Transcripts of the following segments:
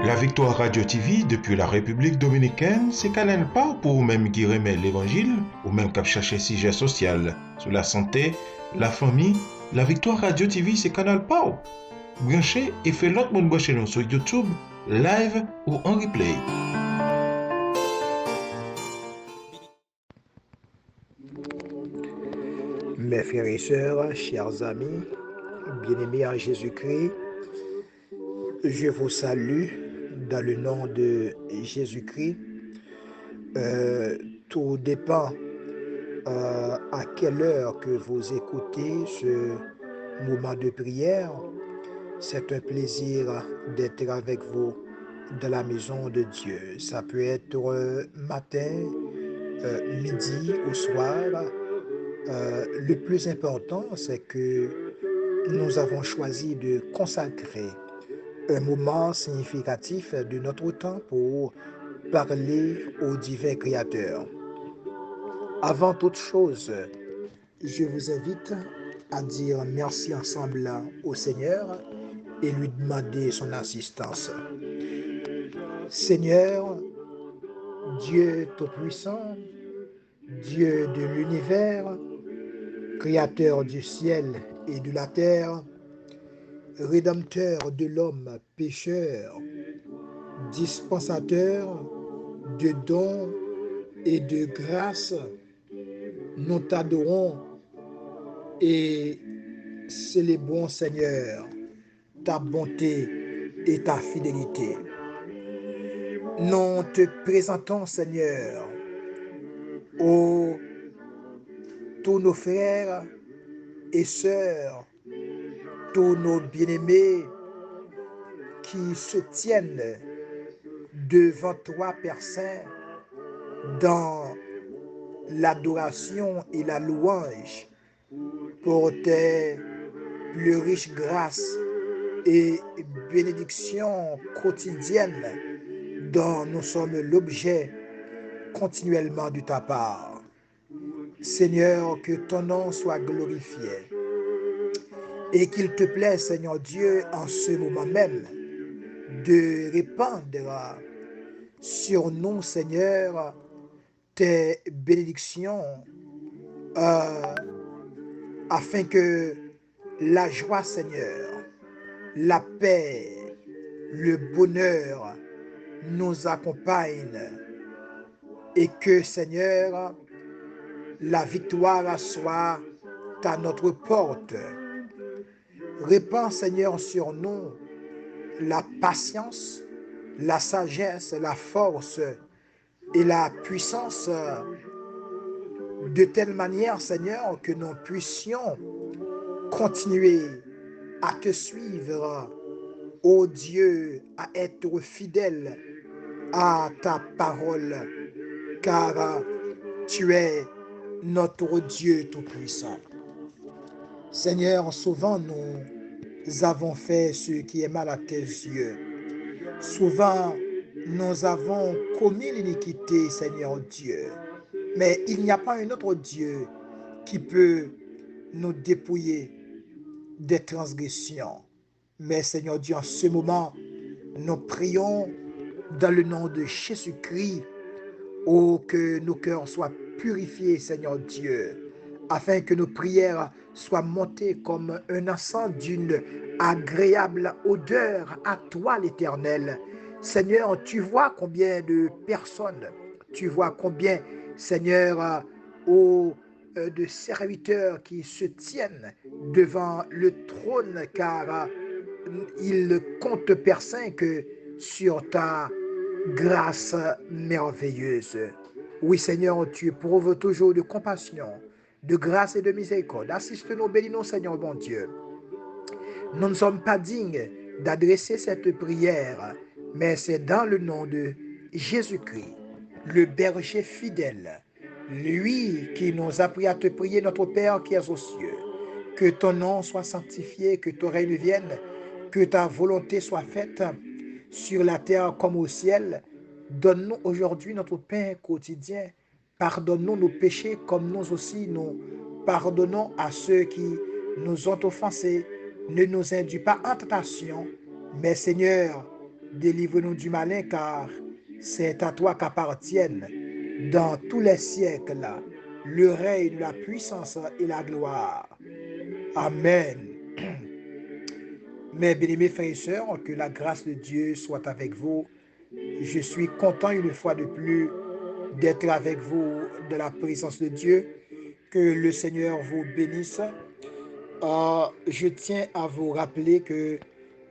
La Victoire Radio TV depuis la République Dominicaine, c'est Canal pas pour vous-même qui remet l'Évangile, ou même qui chercher sujet social, sur la santé, la famille. La Victoire Radio TV, c'est Canal pas. Branchez et fait l'autre monde brancher nous sur YouTube, live ou en replay. Mes frères et sœurs, chers amis, bien-aimés en Jésus-Christ, je vous salue dans le nom de Jésus-Christ. Tout dépend à quelle heure que vous écoutez ce moment de prière. C'est un plaisir d'être avec vous dans la maison de Dieu. Ça peut être matin, midi ou soir. Le plus important, c'est que nous avons choisi de consacrer un moment significatif de notre temps pour parler au divin Créateur. Avant toute chose, je vous invite à dire merci ensemble au Seigneur et lui demander son assistance. Seigneur, Dieu Tout-Puissant, Dieu de l'univers, Créateur du ciel et de la terre, Rédempteur de l'homme pécheur, dispensateur de dons et de grâce, nous t'adorons et célébrons, Seigneur, ta bonté et ta fidélité. Nous te présentons, Seigneur, tous nos frères et sœurs, tous nos bien-aimés qui se tiennent devant toi, Père Saint, dans l'adoration et la louange pour tes plus riches grâces et bénédictions quotidiennes dont nous sommes l'objet continuellement de ta part. Seigneur, que ton nom soit glorifié et qu'il te plaît, Seigneur Dieu, en ce moment même, de répandre sur nous, Seigneur, tes bénédictions, afin que la joie, Seigneur, la paix, le bonheur nous accompagnent et que, Seigneur, la victoire soit à notre porte. Répands, Seigneur, sur nous la patience, la sagesse, la force et la puissance de telle manière, Seigneur, que nous puissions continuer à te suivre, ô Dieu, à être fidèle à ta parole, car tu es notre Dieu Tout-Puissant. Seigneur, souvent nous avons fait ce qui est mal à tes yeux. Souvent, nous avons commis l'iniquité, Seigneur Dieu. Mais il n'y a pas un autre Dieu qui peut nous dépouiller des transgressions. Mais Seigneur Dieu, en ce moment, nous prions dans le nom de Jésus-Christ, que nos cœurs soient purifiés, Seigneur Dieu, afin que nos prières soient montées comme un encens d'une agréable odeur à toi, l'Éternel. Seigneur, tu vois combien de personnes, tu vois combien, Seigneur, de serviteurs qui se tiennent devant le trône, car ils comptent, Père Saint, que sur ta grâce merveilleuse. Oui, Seigneur, tu éprouves toujours de compassion, de grâce et de miséricorde. Assiste-nous, bénis-nous, Seigneur, bon Dieu. Nous ne sommes pas dignes d'adresser cette prière, mais c'est dans le nom de Jésus-Christ, le berger fidèle, lui qui nous a appris à te prier, notre Père qui es aux cieux. Que ton nom soit sanctifié, que ton règne vienne, que ta volonté soit faite sur la terre comme au ciel. Donne-nous aujourd'hui notre pain quotidien. Pardonne-nous nos péchés comme nous aussi nous pardonnons à ceux qui nous ont offensés. Ne nous induis pas en tentation, mais Seigneur, Délivre-nous du malin, car c'est à toi qu'appartiennent dans tous les siècles le règne, la puissance et la gloire. Amen. Mes bien-aimés frères et sœurs, que la grâce de Dieu soit avec vous. Je suis content une fois de plus d'être avec vous de la présence de Dieu. Que le Seigneur vous bénisse. Je tiens à vous rappeler que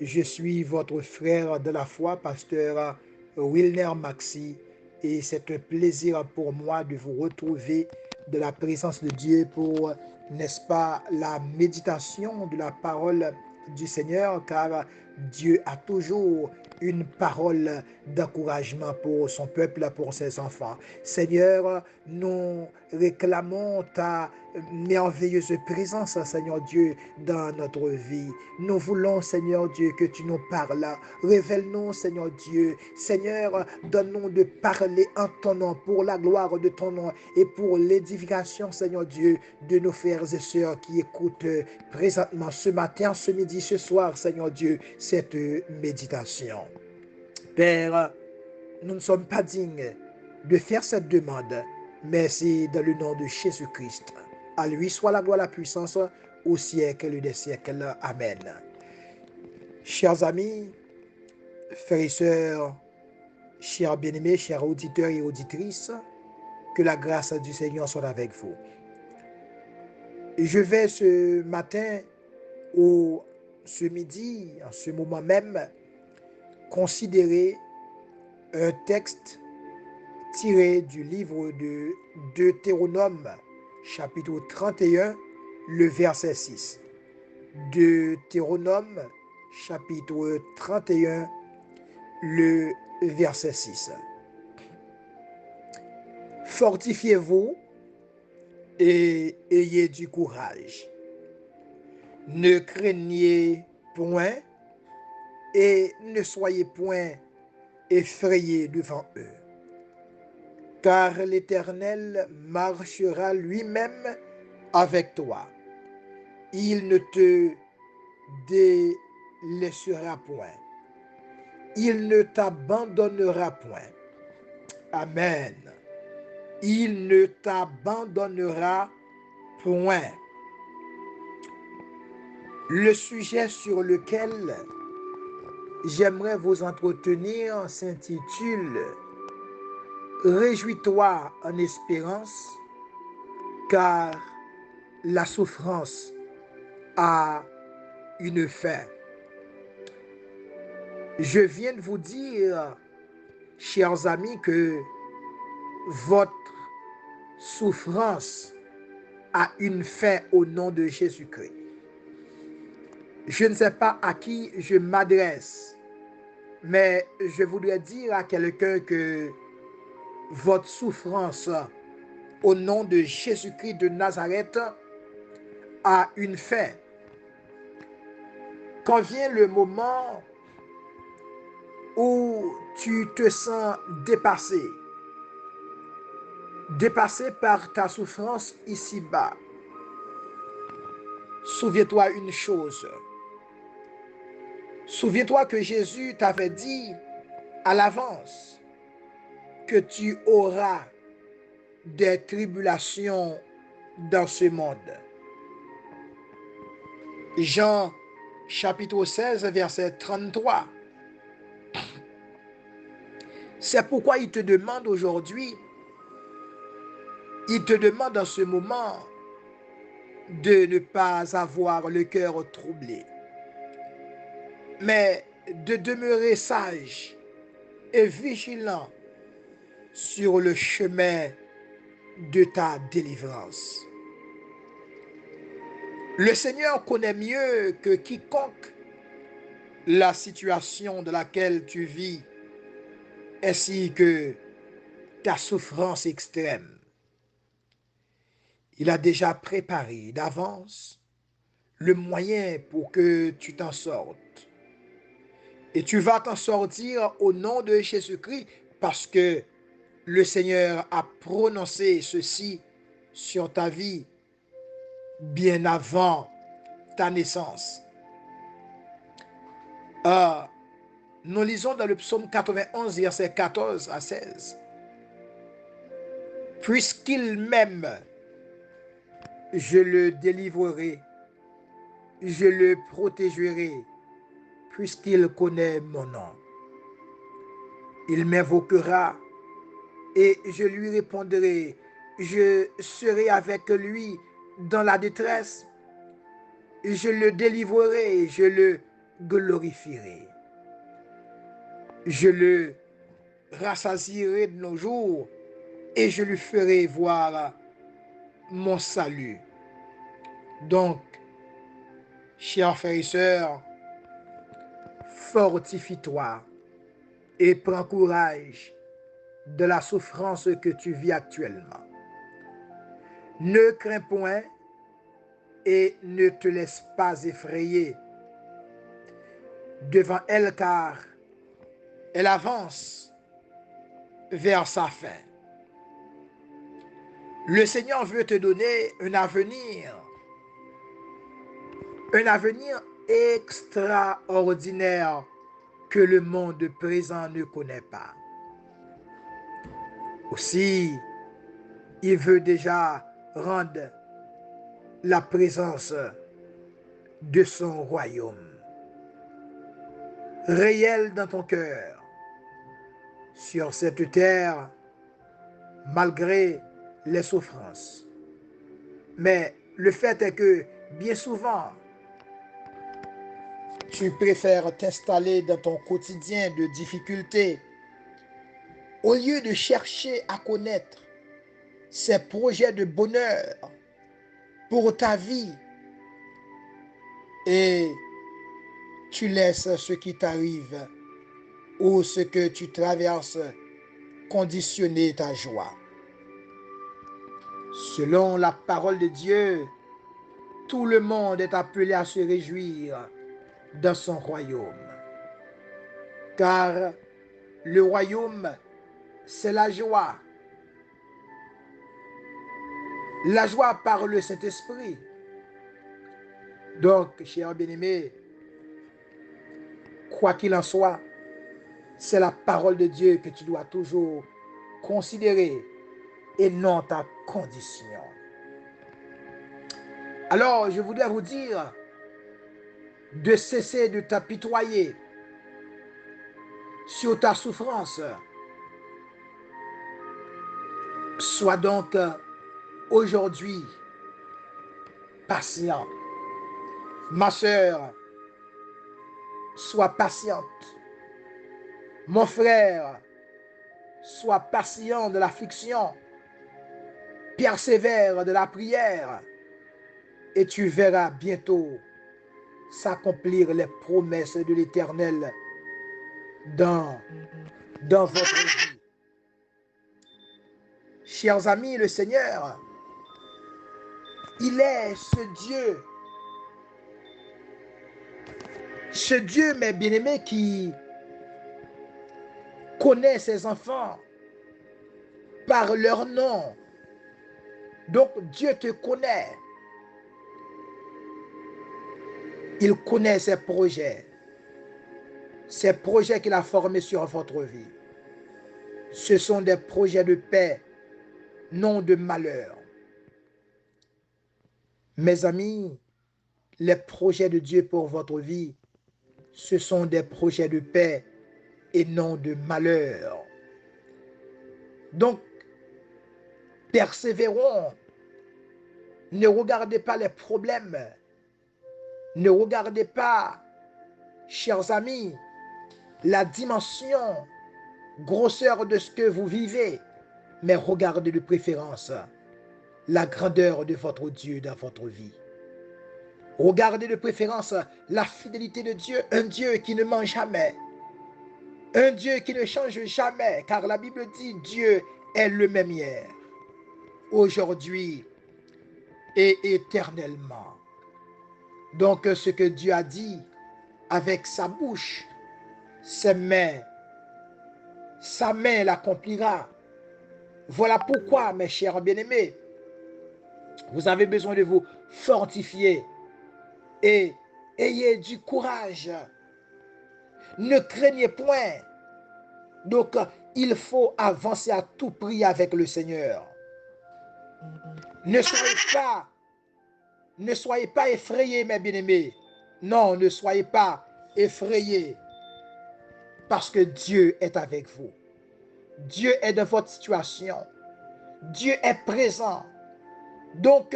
je suis votre frère de la foi, pasteur Wilner Maxi, et c'est un plaisir pour moi de vous retrouver de la présence de Dieu pour, n'est-ce pas, la méditation de la parole du Seigneur, car Dieu a toujours une parole d'encouragement pour son peuple, pour ses enfants. Seigneur, nous réclamons ta merveilleuse présence, Seigneur Dieu, dans notre vie. Nous voulons, Seigneur Dieu, que tu nous parles. Révèle-nous, Seigneur Dieu. Seigneur, donne-nous de parler en ton nom, pour la gloire de ton nom et pour l'édification, Seigneur Dieu, de nos frères et sœurs qui écoutent présentement, ce matin, ce midi, ce soir, Seigneur Dieu, cette méditation. Père, nous ne sommes pas dignes de faire cette demande, mais c'est dans le nom de Jésus-Christ. À lui soit la gloire, la puissance au siècle des siècles. Amen. Chers amis, frères et sœurs, chers bien-aimés, chers auditeurs et auditrices, que la grâce du Seigneur soit avec vous. Je vais ce matin ou ce midi, en ce moment même, considérer un texte tiré du livre de Deutéronome, chapitre 31, le verset 6. Deutéronome, chapitre 31, le verset 6. Fortifiez-vous et ayez du courage. Ne craignez point et ne soyez point effrayés devant eux. Car l'Éternel marchera lui-même avec toi. Il ne te délaissera point. Il ne t'abandonnera point. Amen. Il ne t'abandonnera point. Le sujet sur lequel j'aimerais vous entretenir s'intitule « Réjouis-toi en espérance, car la souffrance a une fin. » Je viens de vous dire, chers amis, que votre souffrance a une fin au nom de Jésus-Christ. Je ne sais pas à qui je m'adresse, mais je voudrais dire à quelqu'un que votre souffrance au nom de Jésus-Christ de Nazareth a une fin. Quand vient le moment où tu te sens dépassé par ta souffrance ici-bas, souviens-toi une chose. Souviens-toi que Jésus t'avait dit à l'avance que tu auras des tribulations dans ce monde. Jean chapitre 16, verset 33. C'est pourquoi il te demande aujourd'hui, il te demande en ce moment de ne pas avoir le cœur troublé, mais de demeurer sage et vigilant sur le chemin de ta délivrance. Le Seigneur connaît mieux que quiconque la situation dans laquelle tu vis, ainsi que ta souffrance extrême. Il a déjà préparé d'avance le moyen pour que tu t'en sortes. Et tu vas t'en sortir au nom de Jésus-Christ parce que le Seigneur a prononcé ceci sur ta vie bien avant ta naissance. Nous lisons dans le psaume 91, versets 14 à 16. Puisqu'il m'aime, je le délivrerai, je le protégerai, puisqu'il connaît mon nom. Il m'invoquera et je lui répondrai. Je serai avec lui dans la détresse. Je le délivrerai, je le glorifierai. Je le rassasierai de nos jours et je lui ferai voir mon salut. Donc, chers frères et sœurs, fortifie-toi et prends courage de la souffrance que tu vis actuellement. Ne crains point et ne te laisse pas effrayer devant elle, car elle avance vers sa fin. Le Seigneur veut te donner un avenir extraordinaire que le monde présent ne connaît pas. Aussi, il veut déjà rendre la présence de son royaume réel dans ton cœur, sur cette terre, malgré les souffrances. Mais le fait est que bien souvent, tu préfères t'installer dans ton quotidien de difficultés au lieu de chercher à connaître ces projets de bonheur pour ta vie, et tu laisses ce qui t'arrive ou ce que tu traverses conditionner ta joie. Selon la parole de Dieu, tout le monde est appelé à se réjouir dans son royaume. Car le royaume, c'est la joie. La joie par le Saint-Esprit. Donc, chers bien-aimés, quoi qu'il en soit, c'est la parole de Dieu que tu dois toujours considérer et non ta condition. Alors, je voudrais vous dire de cesser de t'apitoyer sur ta souffrance. Sois donc aujourd'hui patient. Ma sœur, sois patiente. Mon frère, sois patient de l'affliction. Persévère de la prière et tu verras bientôt s'accomplir les promesses de l'Éternel dans votre vie. Chers amis, le Seigneur, il est ce Dieu, mes bien-aimés, qui connaît ses enfants par leur nom. Donc Dieu te connaît. Il connaît ses projets qu'il a formés sur votre vie. Ce sont des projets de paix, non de malheur. Mes amis, les projets de Dieu pour votre vie, ce sont des projets de paix et non de malheur. Donc, persévérons. Ne regardez pas les problèmes. Ne regardez pas, chers amis, la dimension, grosseur de ce que vous vivez, mais regardez de préférence la grandeur de votre Dieu dans votre vie. Regardez de préférence la fidélité de Dieu, un Dieu qui ne ment jamais, un Dieu qui ne change jamais, car la Bible dit Dieu est le même hier, aujourd'hui et éternellement. Donc ce que Dieu a dit avec sa bouche, sa main l'accomplira. Voilà pourquoi, mes chers bien-aimés, vous avez besoin de vous fortifier et ayez du courage. Ne craignez point. Donc, il faut avancer à tout prix avec le Seigneur. Ne soyez pas effrayés, mes bien-aimés. Non, ne soyez pas effrayés. Parce que Dieu est avec vous. Dieu est dans votre situation. Dieu est présent. Donc,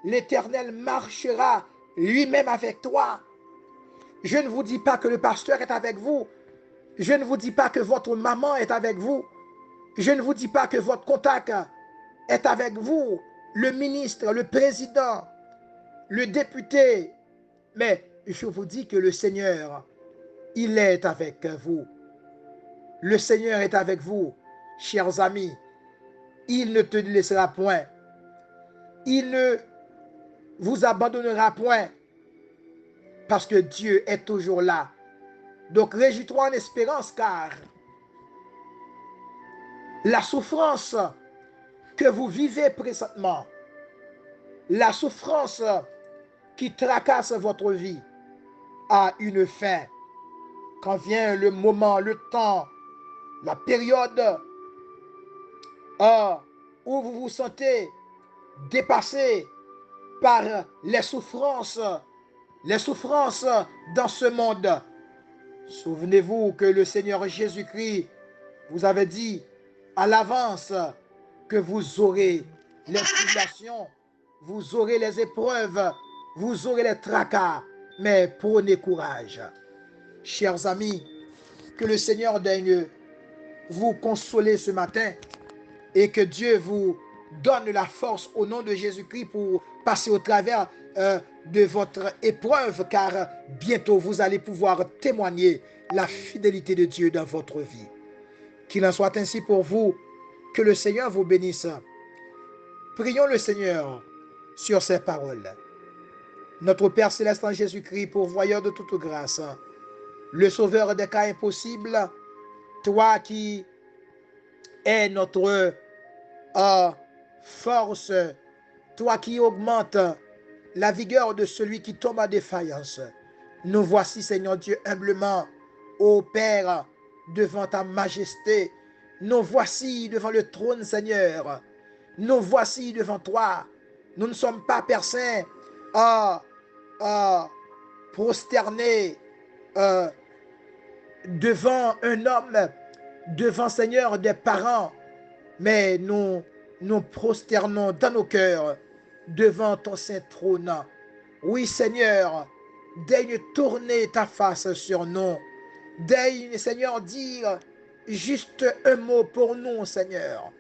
l'Éternel marchera lui-même avec toi. Je ne vous dis pas que le pasteur est avec vous. Je ne vous dis pas que votre maman est avec vous. Je ne vous dis pas que votre contact est avec vous. Le ministre, le président, le député. Mais je vous dis que le Seigneur, il est avec vous. Le Seigneur est avec vous, chers amis. Il ne te laissera point. Il ne vous abandonnera point. Parce que Dieu est toujours là. Donc réjouis-toi en espérance, car la souffrance que vous vivez présentement, la souffrance qui tracasse votre vie, a une fin. Quand vient le moment, le temps, la période où vous vous sentez dépassé par les souffrances dans ce monde. Souvenez-vous que le Seigneur Jésus-Christ vous avait dit à l'avance que vous aurez les tribulations, vous aurez les épreuves, vous aurez les tracas, mais prenez courage. Chers amis, que le Seigneur daigne vous consoler ce matin et que Dieu vous donne la force au nom de Jésus-Christ pour passer au travers de votre épreuve, car bientôt vous allez pouvoir témoigner la fidélité de Dieu dans votre vie. Qu'il en soit ainsi pour vous, que le Seigneur vous bénisse. Prions le Seigneur sur ces paroles. Notre Père céleste en Jésus-Christ, pourvoyeur de toute grâce, le sauveur des cas impossibles, toi qui es notre force, toi qui augmentes la vigueur de celui qui tombe en défaillance. Nous voici, Seigneur Dieu, humblement, ô Père, devant ta majesté. Nous voici devant le trône, Seigneur. Nous voici devant toi. Nous ne sommes pas, Père Saint, prosternés devant un homme, devant, Seigneur, des parents, mais nous nous prosternons dans nos cœurs devant ton saint trône. Oui, Seigneur, daigne tourner ta face sur nous. Daigne, Seigneur, dire juste un mot pour nous, Seigneur.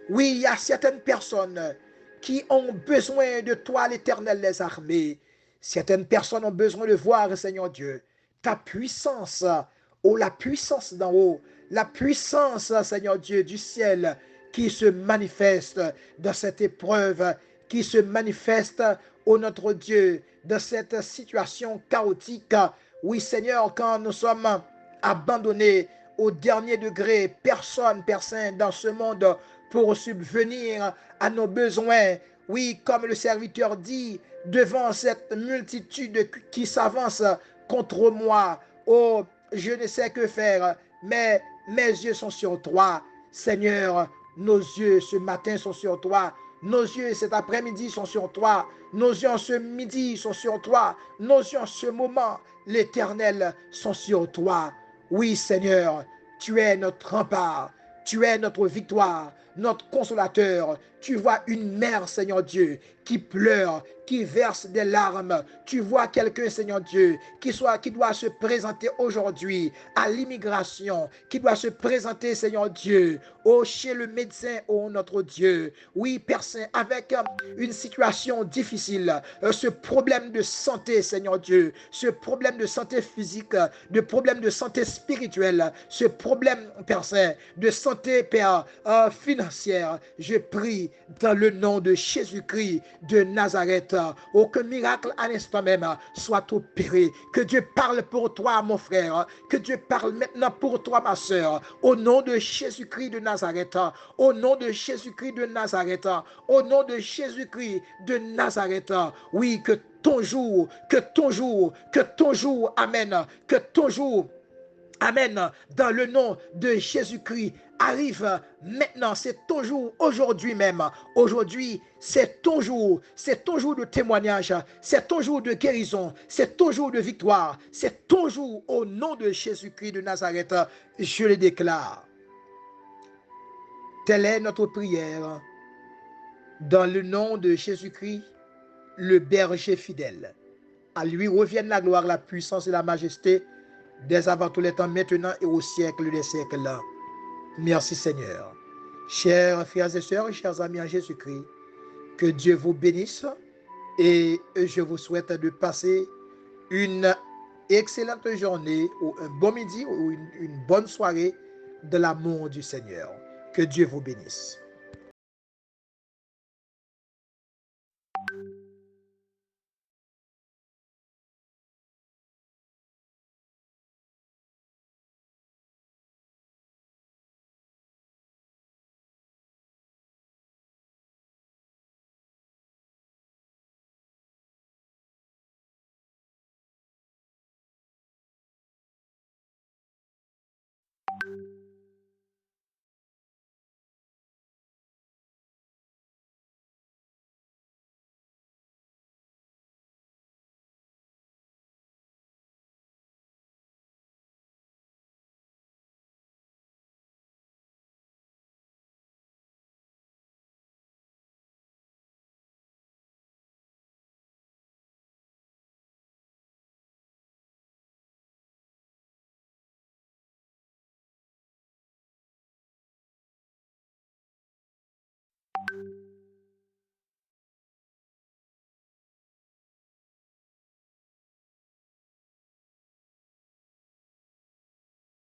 Oui, il y a certaines personnes qui ont besoin de toi, l'Éternel des armées. Certaines personnes ont besoin de voir, Seigneur Dieu, ta puissance, la puissance d'en haut, la puissance, Seigneur Dieu, du ciel, qui se manifeste dans cette épreuve, qui se manifeste, ô notre Dieu, dans cette situation chaotique. Oui, Seigneur, quand nous sommes abandonnés au dernier degré, personne dans ce monde pour subvenir à nos besoins. Oui, comme le serviteur dit, devant cette multitude qui s'avance contre moi, oh, je ne sais que faire, mais mes yeux sont sur toi. Seigneur, nos yeux ce matin sont sur toi. Nos yeux cet après-midi sont sur toi. Nos yeux en ce midi sont sur toi. Nos yeux en ce moment, l'Éternel, sont sur toi. Oui, Seigneur, tu es notre rempart. Tu es notre victoire, notre consolateur. Tu vois une mère, Seigneur Dieu, qui pleure, qui verse des larmes. Tu vois quelqu'un, Seigneur Dieu, qui doit se présenter aujourd'hui à l'immigration, qui doit se présenter, Seigneur Dieu, chez le médecin, notre Dieu. Oui, Père Saint, avec une situation difficile, ce problème de santé, Seigneur Dieu, ce problème de santé physique, de problème de santé spirituelle, ce problème, Père Saint, de santé, Père, financière, je prie dans le nom de Jésus-Christ de Nazareth, aucun miracle à l'instant même soit opéré. Que Dieu parle pour toi, mon frère. Que Dieu parle maintenant pour toi, ma soeur. Au nom de Jésus-Christ de Nazareth. Au nom de Jésus-Christ de Nazareth. Au nom de Jésus-Christ de Nazareth. Oui, que ton jour, amen, que ton jour Amen. Dans le nom de Jésus-Christ, arrive maintenant, c'est ton jour, aujourd'hui même. Aujourd'hui, c'est ton jour de témoignage, c'est ton jour de guérison, c'est ton jour de victoire, c'est ton jour au nom de Jésus-Christ de Nazareth. Je le déclare. Telle est notre prière dans le nom de Jésus-Christ, le berger fidèle. À lui reviennent la gloire, la puissance et la majesté dès avant tous les temps, maintenant et au siècle des siècles. Merci Seigneur. Chers frères et sœurs, chers amis en Jésus-Christ, que Dieu vous bénisse et je vous souhaite de passer une excellente journée ou un bon midi ou une bonne soirée de l'amour du Seigneur. Que Dieu vous bénisse.